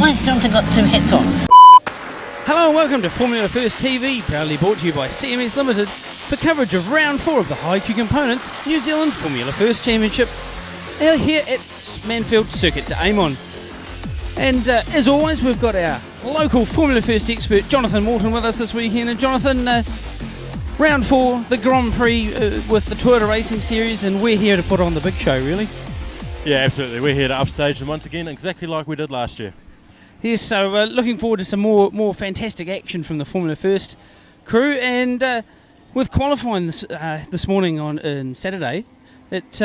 Why has Jonathan got two hats on? Hello and welcome to Formula First TV, proudly brought to you by CMS Ltd for coverage of round 4 of the High Q Components New Zealand Formula First Championship here at Manfield Circuit to Amon. And as always, we've got our local Formula First expert Jonathan Morton with us this weekend. And Jonathan, round 4, the Grand Prix with the Toyota Racing Series, and we're here to put on the big show, really. Yeah, absolutely. We're here to upstage them once again, exactly like we did last year. Yes, so looking forward to some more fantastic action from the Formula First crew. And with qualifying this morning on Saturday, it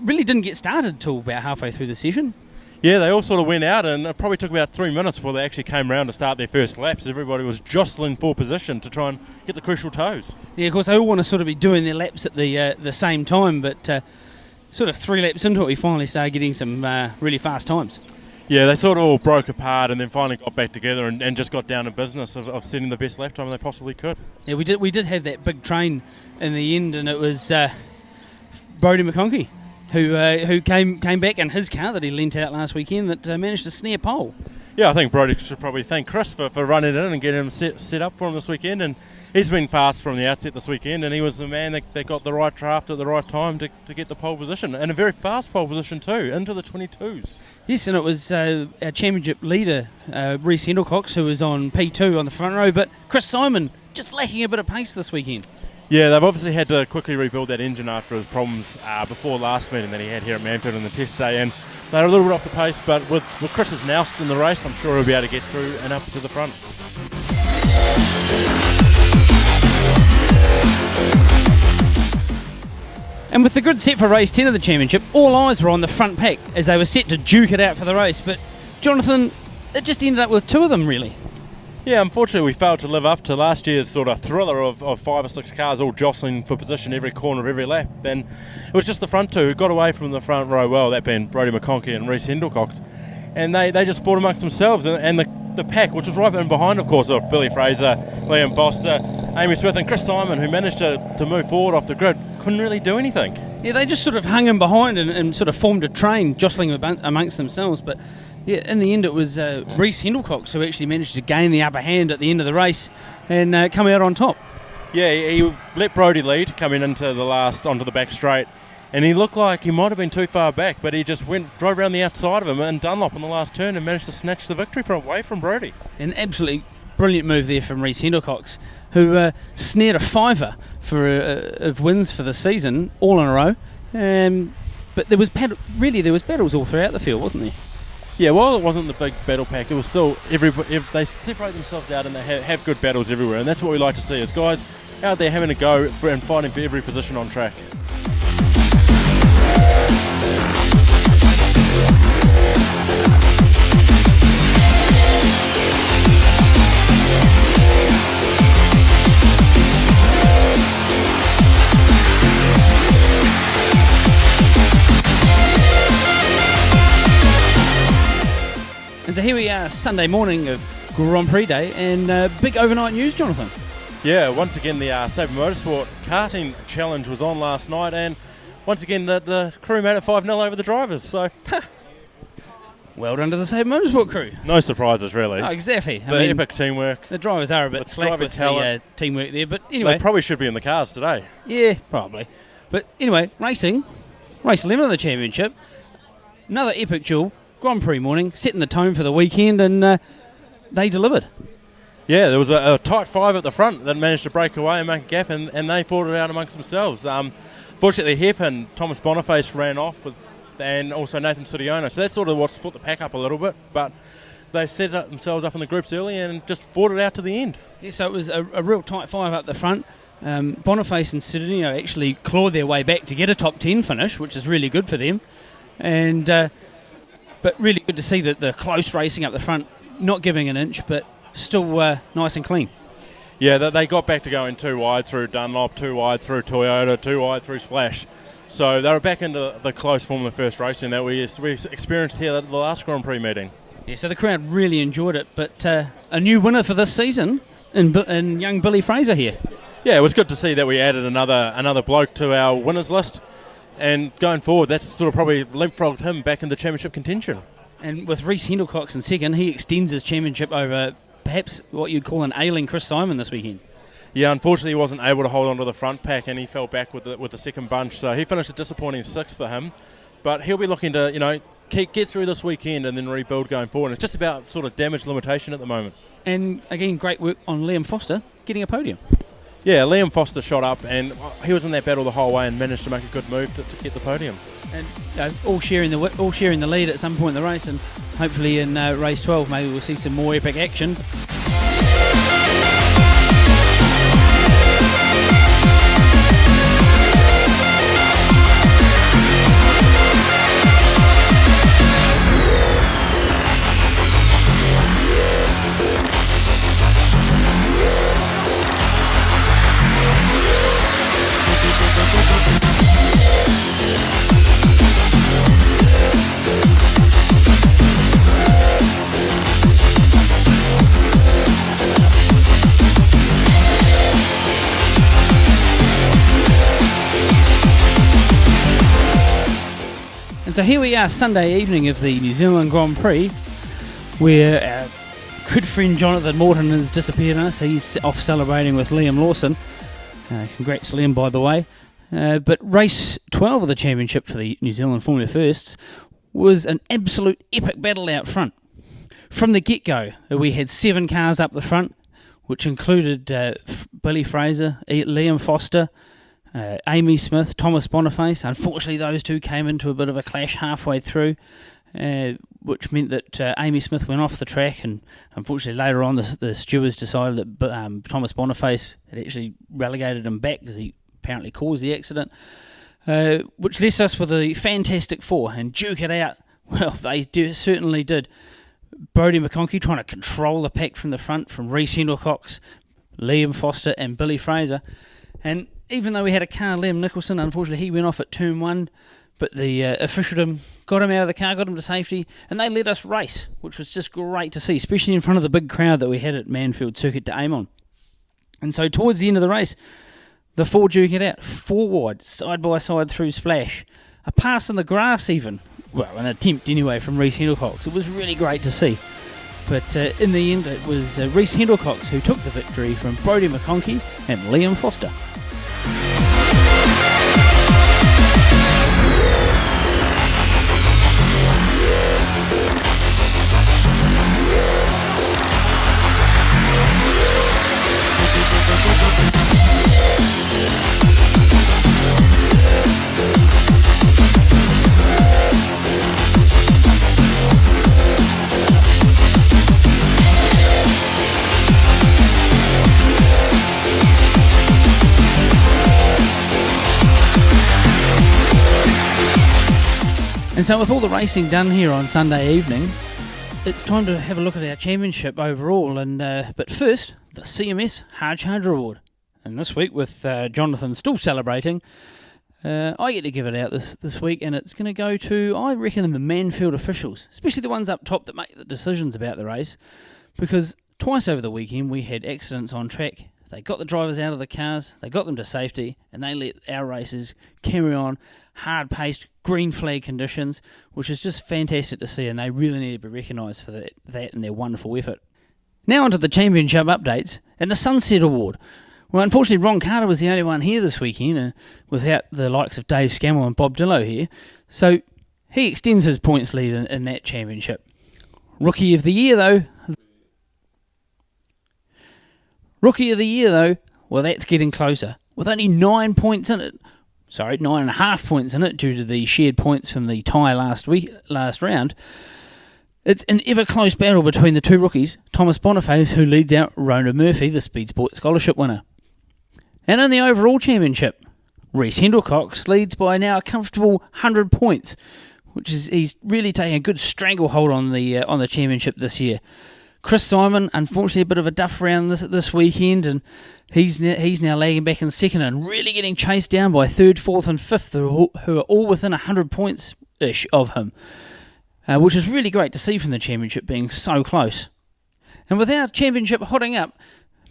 really didn't get started till about halfway through the session. Yeah, they all sort of went out, and it probably took about 3 minutes before they actually came round to start their first laps. Everybody was jostling for position to try and get the crucial toes. Yeah, of course, they all want to sort of be doing their laps at the same time, but sort of 3 laps into it, we finally started getting some really fast times. Yeah, they sort of all broke apart and then finally got back together and just got down to business of setting the best lap time they possibly could. Yeah, we did have that big train in the end, and it was Brodie McConkie who came back in his car that he lent out last weekend that managed to snare pole. Yeah, I think Brodie should probably thank Chris for running in and getting him set up for him this weekend. And he's been fast from the outset this weekend, and he was the man that got the right draft at the right time to get the pole position, and a very fast pole position too, into the 22s. Yes, and it was our championship leader, Rhys Hendelcox, who was on P2 on the front row, but Chris Simon just lacking a bit of pace this weekend. Yeah, they've obviously had to quickly rebuild that engine after his problems before last meeting that he had here at Manfield in the test day, and they're a little bit off the pace, but with Chris's nous in the race, I'm sure he'll be able to get through and up to the front. And with the grid set for race 10 of the championship, all eyes were on the front pack as they were set to duke it out for the race. But Jonathan, it just ended up with 2 of them, really. Yeah, unfortunately we failed to live up to last year's sort of thriller of 5 or 6 cars all jostling for position every corner of every lap. Then it was just the front 2 who got away from the front row well, that being Brodie McConkie and Rhys Hendelcox. And they just fought amongst themselves, and the pack, which was right in behind, of course, of Billy Fraser, Liam Foster, Amy Smith and Chris Simon, who managed to move forward off the grid, couldn't really do anything. Yeah, they just sort of hung in behind and sort of formed a train, jostling amongst themselves. But yeah, in the end it was Rhys Hendelcox who actually managed to gain the upper hand at the end of the race and come out on top. Yeah, he let Brodie lead coming onto the back straight, and he looked like he might have been too far back, but he just drove around the outside of him and Dunlop on the last turn and managed to snatch the victory away from Brodie. An absolutely brilliant move there from Rhys Hendelcox, who snared a 5er of wins for the season, all in a row. But there was battles all throughout the field, wasn't there? Yeah, while it wasn't the big battle pack, it was still if they separate themselves out and they have good battles everywhere, and that's what we like to see, is guys out there having a go and fighting for every position on track. And so here we are, Sunday morning of Grand Prix Day, and big overnight news, Jonathan. Yeah, once again the Sabre Motorsport karting challenge was on last night, and once again the crew made it 5-0 over the drivers, so well done to the Sabre Motorsport crew. No surprises, really. Oh, exactly. I mean, epic teamwork. The drivers are a bit slack with the teamwork there, but anyway. They probably should be in the cars today. Yeah, probably. But anyway, racing, race 11 of the championship, another epic duel. Grand Prix morning, setting the tone for the weekend, and they delivered. Yeah, there was a tight 5 at the front that managed to break away and make a gap, and they fought it out amongst themselves. Fortunately, Hep and Thomas Boniface ran off, and also Nathan Suriona, so that's sort of what split the pack up a little bit, but they set themselves up in the groups early and just fought it out to the end. Yeah, so it was a real tight 5 up the front. Boniface and Suriona actually clawed their way back to get a top 10 finish, which is really good for them, and but really good to see that the close racing up the front, not giving an inch, but still nice and clean. Yeah, they got back to going 2 wide through Dunlop, 2 wide through Toyota, 2 wide through Splash. So they were back into the close Formula First racing that we experienced here at the last Grand Prix meeting. Yeah, so the crowd really enjoyed it, but a new winner for this season in young Billy Fraser here. Yeah, it was good to see that we added another bloke to our winners list. And going forward, that's sort of probably leapfrogged him back in the championship contention. And with Reece Hendelcox in second, he extends his championship over perhaps what you'd call an ailing Chris Simon this weekend. Yeah, unfortunately he wasn't able to hold on to the front pack and he fell back with the second bunch, so he finished a disappointing 6th for him. But he'll be looking to, get through this weekend and then rebuild going forward. And it's just about sort of damage limitation at the moment. And again, great work on Liam Foster getting a podium. Yeah, Liam Foster shot up and he was in that battle the whole way and managed to make a good move to get the podium. And all sharing the lead at some point in the race, and hopefully in race 12 maybe we'll see some more epic action. And so here we are, Sunday evening of the New Zealand Grand Prix, where our good friend Jonathan Morton has disappeared on us. He's off celebrating with Liam Lawson. Congrats, Liam, by the way. But race 12 of the championship for the New Zealand Formula Firsts was an absolute epic battle out front. From the get-go, we had 7 cars up the front, which included Billy Fraser, Liam Foster, Amy Smith, Thomas Boniface. Unfortunately, those two came into a bit of a clash halfway through, which meant that Amy Smith went off the track, and unfortunately later on the stewards decided that Thomas Boniface had actually relegated him back because he apparently caused the accident, which left us with a fantastic 4 and duke it out. Well, they certainly did. Brodie McConkey trying to control the pack from the front from Reece Hendelcox, Liam Foster and Billy Fraser. And even though we had a car, Liam Nicholson, unfortunately he went off at turn 1, but the officialdom got him out of the car, got him to safety, and they let us race, which was just great to see, especially in front of the big crowd that we had at Manfield Circuit de Amon. And so towards the end of the race, the 4 duke it out, 4 wide, side by side through Splash, a pass in the grass even, well, an attempt anyway from Reece Hendelcox. It was really great to see. But in the end, it was Reece Hendelcox who took the victory from Brodie McConkey and Liam Foster. And so with all the racing done here on Sunday evening, it's time to have a look at our championship overall. And but first, the CMS Hard Charger Award. And this week, with Jonathan still celebrating, I get to give it out this week, and it's going to go to, I reckon, the Manfield officials, especially the ones up top that make the decisions about the race, because twice over the weekend we had accidents on track. They got the drivers out of the cars, they got them to safety, and they let our racers carry on hard-paced, green flag conditions, which is just fantastic to see, and they really need to be recognised for that and their wonderful effort. Now onto the championship updates and the Sunset Award. Well, unfortunately, Ron Carter was the only one here this weekend, without the likes of Dave Scammell and Bob Dillow here, so he extends his points lead in that championship. Rookie of the Year, though, well, that's getting closer. With only 9 points in it, 9.5 points in it due to the shared points from the tie last round. It's an ever-close battle between the 2 rookies, Thomas Boniface, who leads out Rona Murphy, the Speed Sport Scholarship winner. And in the overall championship, Reece Hendelcox leads by now a comfortable 100 points, which is he's really taking a good stranglehold on the championship this year. Chris Simon, unfortunately, a bit of a duff round this weekend, and he's now lagging back in second and really getting chased down by third, fourth, and fifth, who are all within 100 points-ish of him, which is really great to see from the championship being so close. And with our championship hotting up,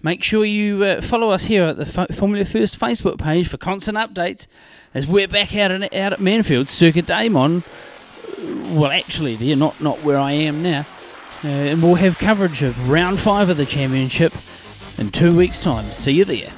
make sure you follow us here at the Formula First Facebook page for constant updates, as we're back out at Manfield Circuit de Amon well, actually, they're not where I am now. And we'll have coverage of round 5 of the championship in 2 weeks' time. See you there.